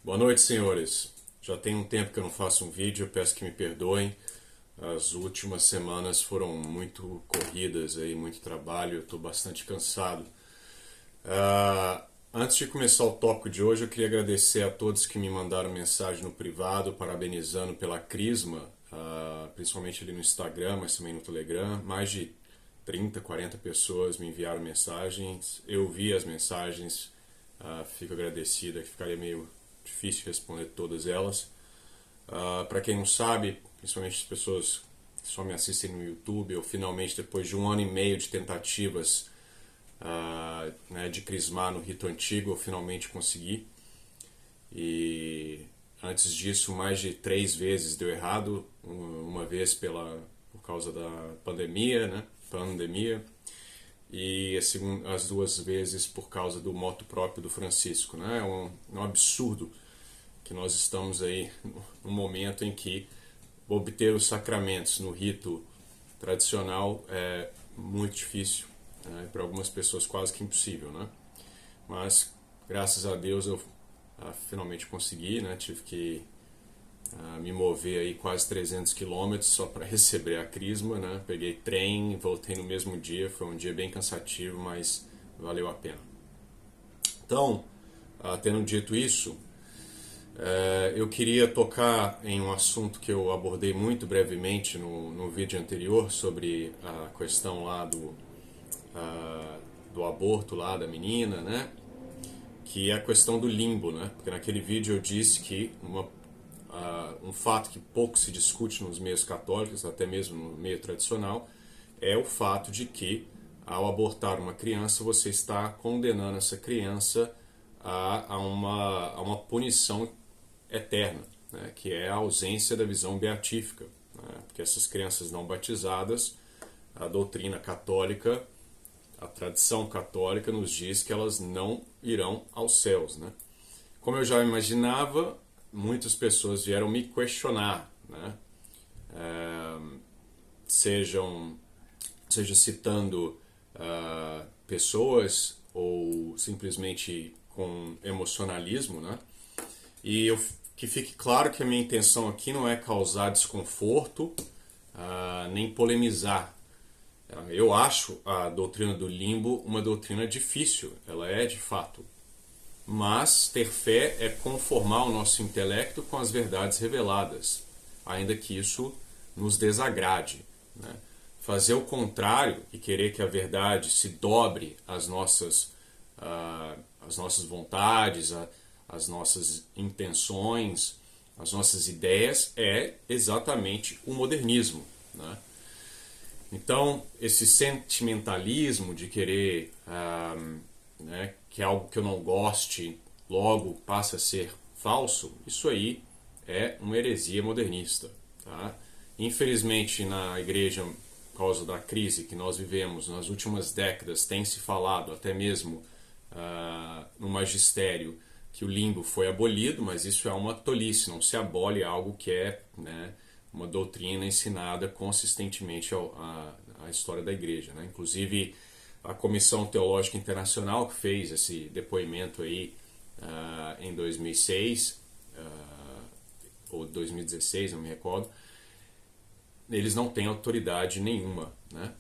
Boa noite, senhores. Já tem um tempo que eu não faço um vídeo, eu peço que me perdoem. As últimas semanas foram muito corridas aí, muito trabalho, eu estou bastante cansado. Antes de começar o tópico de hoje, eu queria agradecer a todos que me mandaram mensagem no privado, parabenizando pela Crisma, principalmente ali no Instagram, mas também no Telegram. Mais de 30, 40 pessoas me enviaram mensagens, eu vi as mensagens, fico agradecido, que ficaria meio difícil responder todas elas. Para quem não sabe, principalmente as pessoas que só me assistem no YouTube, eu finalmente, depois de 1 ano e meio de tentativas né, de crismar no rito antigo, eu finalmente consegui. E antes disso, mais de 3 vezes deu errado. Uma vez por causa da pandemia, né? Pandemia. E as 2 vezes por causa do moto próprio do Francisco, né? É um absurdo que nós estamos aí num momento em que obter os sacramentos no rito tradicional é muito difícil, né? Para algumas pessoas quase que impossível, né? Mas graças a Deus eu finalmente consegui, né? Tive que me mover aí quase 300 quilômetros só para receber a crisma, né? Peguei trem, voltei no mesmo dia, foi um dia bem cansativo, mas valeu a pena. Então, tendo dito isso, eu queria tocar em um assunto que eu abordei muito brevemente no vídeo anterior sobre a questão lá do aborto lá da menina, né? Que é a questão do limbo, né? Porque naquele vídeo eu disse que um fato que pouco se discute nos meios católicos, até mesmo no meio tradicional, é o fato de que ao abortar uma criança você está condenando essa criança a uma punição eterna, né? Que é a ausência da visão beatífica, né? Porque essas crianças não batizadas, a doutrina católica, a tradição católica nos diz que elas não irão aos céus, né? Como eu já imaginava, muitas pessoas vieram me questionar, né? Seja citando pessoas ou simplesmente com emocionalismo, né? E que fique claro que a minha intenção aqui não é causar desconforto, nem polemizar. Eu acho a doutrina do limbo uma doutrina difícil, ela é de fato. Mas ter fé é conformar o nosso intelecto com as verdades reveladas, ainda que isso nos desagrade, né? Fazer o contrário e querer que a verdade se dobre às nossas vontades, às nossas intenções, às nossas ideias, é exatamente o modernismo, né? Então, esse sentimentalismo de querer né, que algo que eu não goste logo passa a ser falso, isso aí é uma heresia modernista. Tá? Infelizmente, na igreja, por causa da crise que nós vivemos nas últimas décadas, tem se falado até mesmo no magistério que o limbo foi abolido, mas isso é uma tolice, não se abole algo que é, né, uma doutrina ensinada consistentemente à história da igreja, né? Inclusive a Comissão Teológica Internacional que fez esse depoimento aí em 2006 ou 2016, não me recordo, eles não têm autoridade nenhuma, né?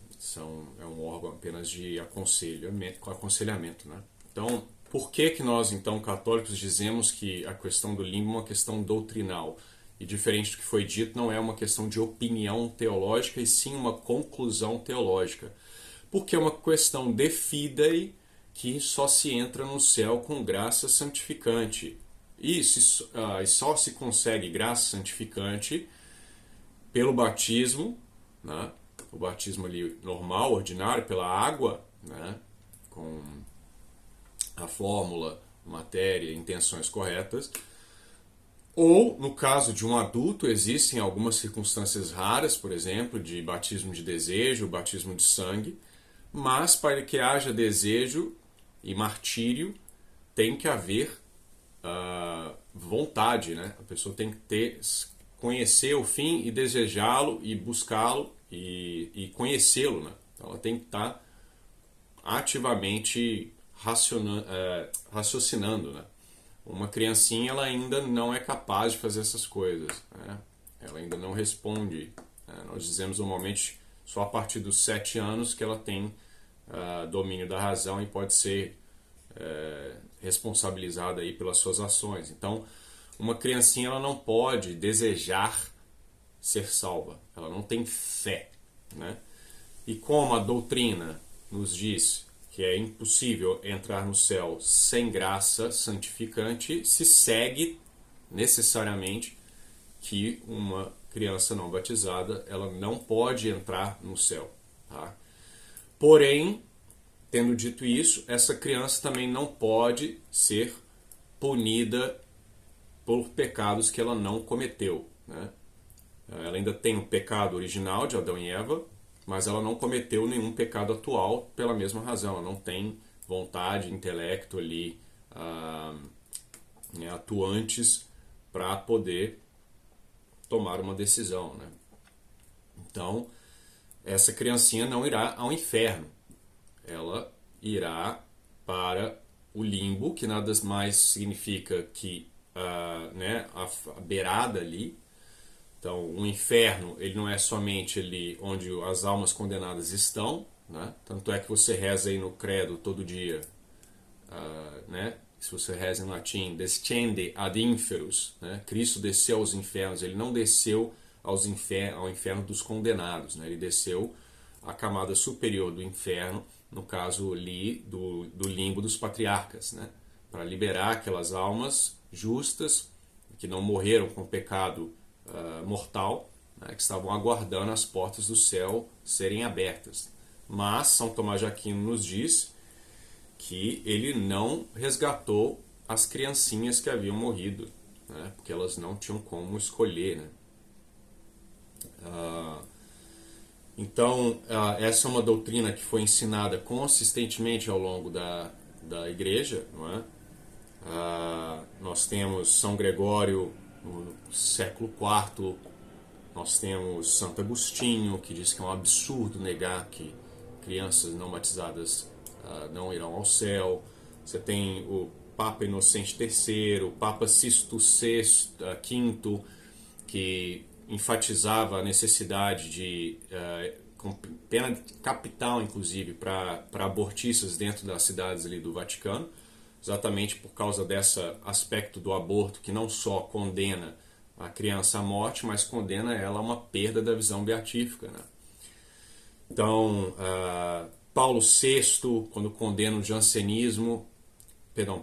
É um órgão apenas de aconselhamento, né? Então, por que nós, então, católicos, dizemos que a questão do limbo é uma questão doutrinal? E diferente do que foi dito, não é uma questão de opinião teológica, e sim uma conclusão teológica. Porque é uma questão de fidei que só se entra no céu com graça santificante. E só se consegue graça santificante pelo batismo, né? O batismo ali normal, ordinário, pela água, né? Com a fórmula, matéria, intenções corretas. Ou, no caso de um adulto, existem algumas circunstâncias raras, por exemplo, de batismo de desejo, batismo de sangue, mas para que haja desejo e martírio, tem que haver vontade, né? A pessoa tem que conhecer o fim e desejá-lo e buscá-lo e conhecê-lo, né? Então ela tem que estar ativamente raciocinando, né? Uma criancinha ela ainda não é capaz de fazer essas coisas, né? Ela ainda não responde. Nós dizemos normalmente só a partir dos 7 anos que ela tem domínio da razão e pode ser responsabilizada aí pelas suas ações. Então, uma criancinha ela não pode desejar ser salva, ela não tem fé, né? E como a doutrina nos diz que é impossível entrar no céu sem graça santificante, se segue necessariamente que uma criança não batizada ela não pode entrar no céu, tá? Porém, tendo dito isso, essa criança também não pode ser punida por pecados que ela não cometeu, né? Ela ainda tem o pecado original de Adão e Eva, mas ela não cometeu nenhum pecado atual pela mesma razão. Ela não tem vontade, intelecto ali atuantes para poder tomar uma decisão, né? Então, essa criancinha não irá ao inferno. Ela irá para o limbo, que nada mais significa que a beirada ali. Então, o inferno ele não é somente ali onde as almas condenadas estão, né? Tanto é que você reza aí no credo todo dia, né? Se você reza em latim, descende ad inferos, né? Cristo desceu aos infernos, ele não desceu ao inferno dos condenados, né? Ele desceu à camada superior do inferno, no caso ali do limbo dos patriarcas, né? Para liberar aquelas almas justas que não morreram com pecado mortal, né, que estavam aguardando as portas do céu serem abertas. Mas São Tomás de Aquino nos diz que ele não resgatou as criancinhas que haviam morrido, né, porque elas não tinham como escolher, né? Então, essa é uma doutrina que foi ensinada consistentemente ao longo da Igreja, não é? Nós temos São Gregório no século IV, nós temos Santo Agostinho, que diz que é um absurdo negar que crianças não batizadas não irão ao céu. Você tem o Papa Inocente III, o Papa Sisto V, que enfatizava a necessidade de com pena capital, inclusive, para abortistas dentro das cidades ali do Vaticano, exatamente por causa desse aspecto do aborto que não só condena a criança à morte, mas condena ela a uma perda da visão beatífica, né? Então, Paulo VI, quando condena o jansenismo,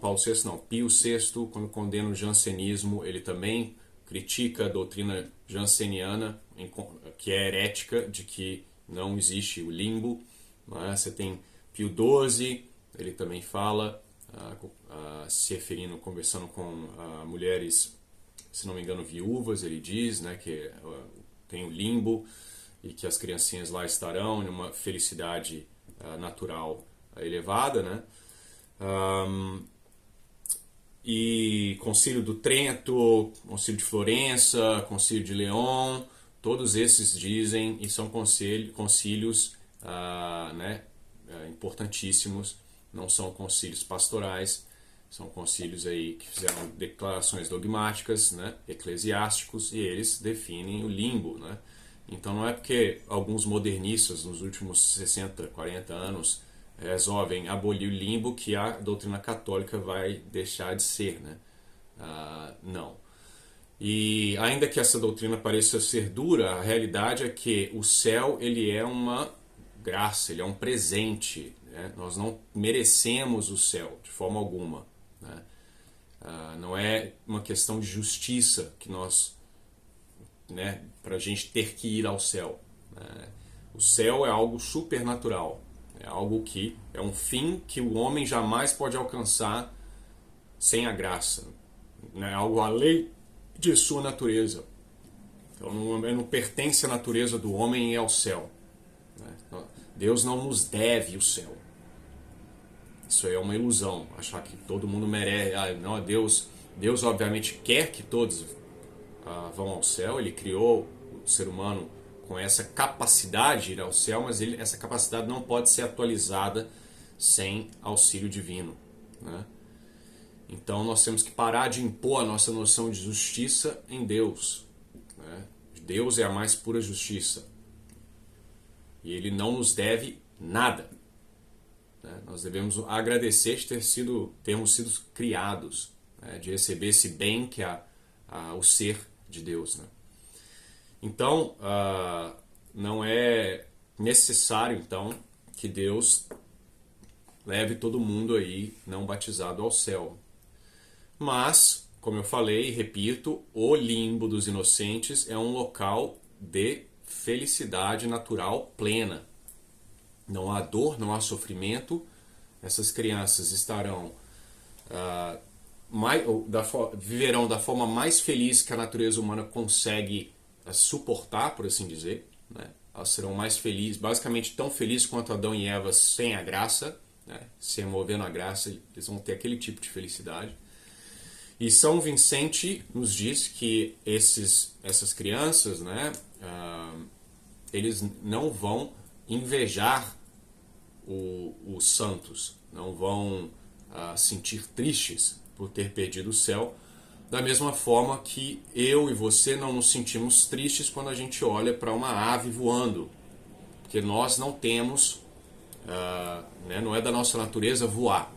Paulo VI não, Pio VI, quando condena o jansenismo, ele também critica a doutrina janseniana, que é herética, de que não existe o limbo, né? Você tem Pio XII, ele também fala, se referindo, conversando com mulheres, se não me engano, viúvas, ele diz, né, que tem o limbo e que as criancinhas lá estarão em uma felicidade natural elevada, né? E Concílio do Trento, Concílio de Florença, Concílio de León, todos esses dizem e são concílios né, importantíssimos. Não são concílios pastorais, são concílios aí que fizeram declarações dogmáticas, né, eclesiásticos, e eles definem o limbo, né? Então não é porque alguns modernistas nos últimos 60, 40 anos resolvem abolir o limbo que a doutrina católica vai deixar de ser, né? Não. E ainda que essa doutrina pareça ser dura, a realidade é que o céu ele é uma graça, ele é um presente, né? Nós não merecemos o céu de forma alguma, né? Não é uma questão de justiça que nós, né, para a gente ter que ir ao céu, né? O céu é algo supernatural, é algo que é um fim que o homem jamais pode alcançar sem a graça, né? Algo além de sua natureza. Então não pertence à natureza do homem e ao céu, né? Deus não nos deve o céu. Isso aí é uma ilusão, achar que todo mundo merece. Não, Deus obviamente quer que todos vão ao céu. Ele criou o ser humano com essa capacidade de ir ao céu, mas essa capacidade não pode ser atualizada sem auxílio divino, né? Então nós temos que parar de impor a nossa noção de justiça em Deus, né? Deus é a mais pura justiça e Ele não nos deve nada, né? Nós devemos agradecer de termos sido criados, né? De receber esse bem que é o ser de Deus, né? Então não é necessário então que Deus leve todo mundo aí não batizado ao céu. Mas, como eu falei e repito, o limbo dos inocentes é um local de felicidade natural plena. Não há dor, não há sofrimento. Essas crianças estarão viverão da forma mais feliz que a natureza humana consegue suportar, por assim dizer, né? Elas serão mais felizes, basicamente tão felizes quanto Adão e Eva sem a graça, né? Se movendo a graça, eles vão ter aquele tipo de felicidade. E São Vicente nos diz que essas crianças, né, eles não vão invejar os santos, não vão sentir tristes por ter perdido o céu, da mesma forma que eu e você não nos sentimos tristes quando a gente olha para uma ave voando, porque nós não temos, né, não é da nossa natureza voar,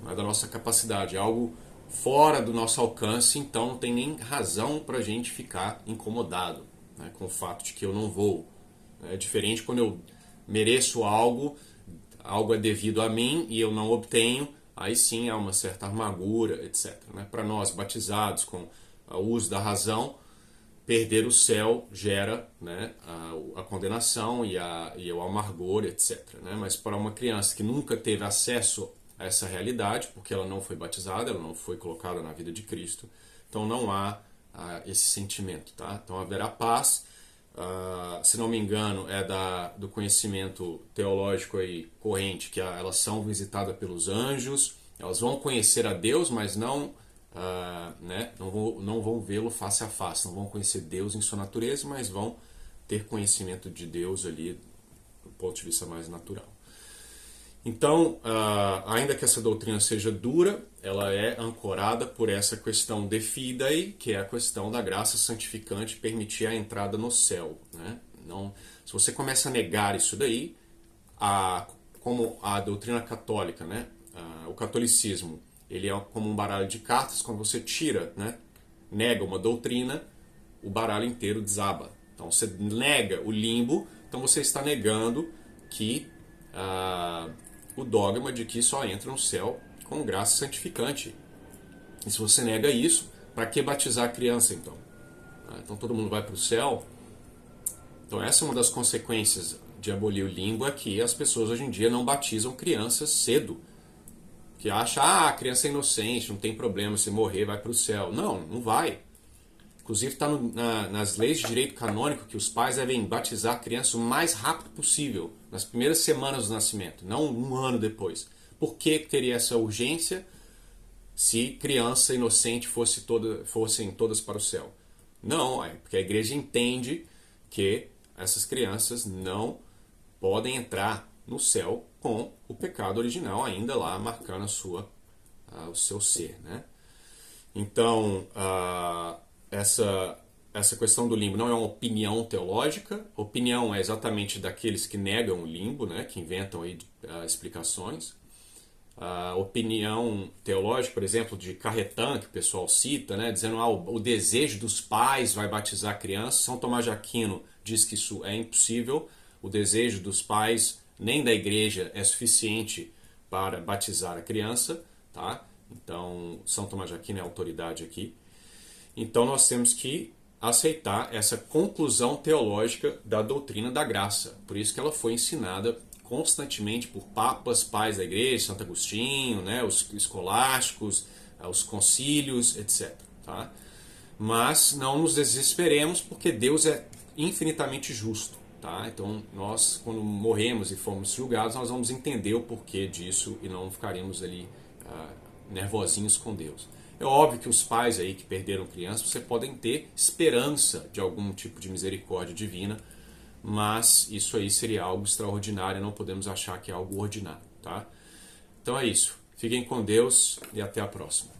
não é da nossa capacidade, é algo fora do nosso alcance, então não tem nem razão para a gente ficar incomodado, né, com o fato de que eu não vou. É diferente quando eu mereço algo é devido a mim e eu não obtenho, aí sim há uma certa amargura, etc. Né? Para nós batizados com o uso da razão, perder o céu gera, né, a condenação e o amargor, etc. Né? Mas para uma criança que nunca teve acesso a essa realidade, porque ela não foi batizada, ela não foi colocada na vida de Cristo, então não há esse sentimento. Tá? Então haverá paz. Se não me engano, é do conhecimento teológico aí, corrente, que elas são visitadas pelos anjos, elas vão conhecer a Deus, mas não vão vê-lo face a face, não vão conhecer Deus em sua natureza, mas vão ter conhecimento de Deus ali do ponto de vista mais natural. Então, ainda que essa doutrina seja dura, ela é ancorada por essa questão de fidei, que é a questão da graça santificante permitir a entrada no céu. Né? Não, se você começa a negar isso daí, como a doutrina católica, né? O catolicismo, ele é como um baralho de cartas, quando você tira, né, nega uma doutrina, o baralho inteiro desaba. Então você nega o limbo, então você está negando que o dogma de que só entra no céu com graça santificante. E se você nega isso, para que batizar a criança então? Então todo mundo vai para o céu? Então essa é uma das consequências de abolir o limbo, é que as pessoas hoje em dia não batizam crianças cedo. Que acha, a criança é inocente, não tem problema, se morrer vai para o céu. Não, não vai. Inclusive está nas leis de direito canônico que os pais devem batizar a criança o mais rápido possível, nas primeiras semanas do nascimento, não um ano depois. Por que teria essa urgência se criança inocente fossem todas para o céu? Não, porque a igreja entende que essas crianças não podem entrar no céu com o pecado original ainda lá marcando o seu ser, né? Então, essa questão do limbo não é uma opinião teológica. Opinião é exatamente daqueles que negam o limbo, né, que inventam aí explicações. A opinião teológica, por exemplo, de Carretan, que o pessoal cita, né, dizendo que o desejo dos pais vai batizar a criança. São Tomás de Aquino diz que isso é impossível. O desejo dos pais nem da igreja é suficiente para batizar a criança. Tá? Então, São Tomás de Aquino é a autoridade aqui. Então nós temos que aceitar essa conclusão teológica da doutrina da graça. Por isso que ela foi ensinada constantemente por papas, pais da igreja, Santo Agostinho, né, os escolásticos, os concílios, etc. Tá? Mas não nos desesperemos, porque Deus é infinitamente justo. Tá? Então nós, quando morremos e formos julgados, nós vamos entender o porquê disso e não ficaremos ali nervosinhos com Deus. É óbvio que os pais aí que perderam crianças, você podem ter esperança de algum tipo de misericórdia divina, mas isso aí seria algo extraordinário, não podemos achar que é algo ordinário, tá? Então é isso. Fiquem com Deus e até a próxima.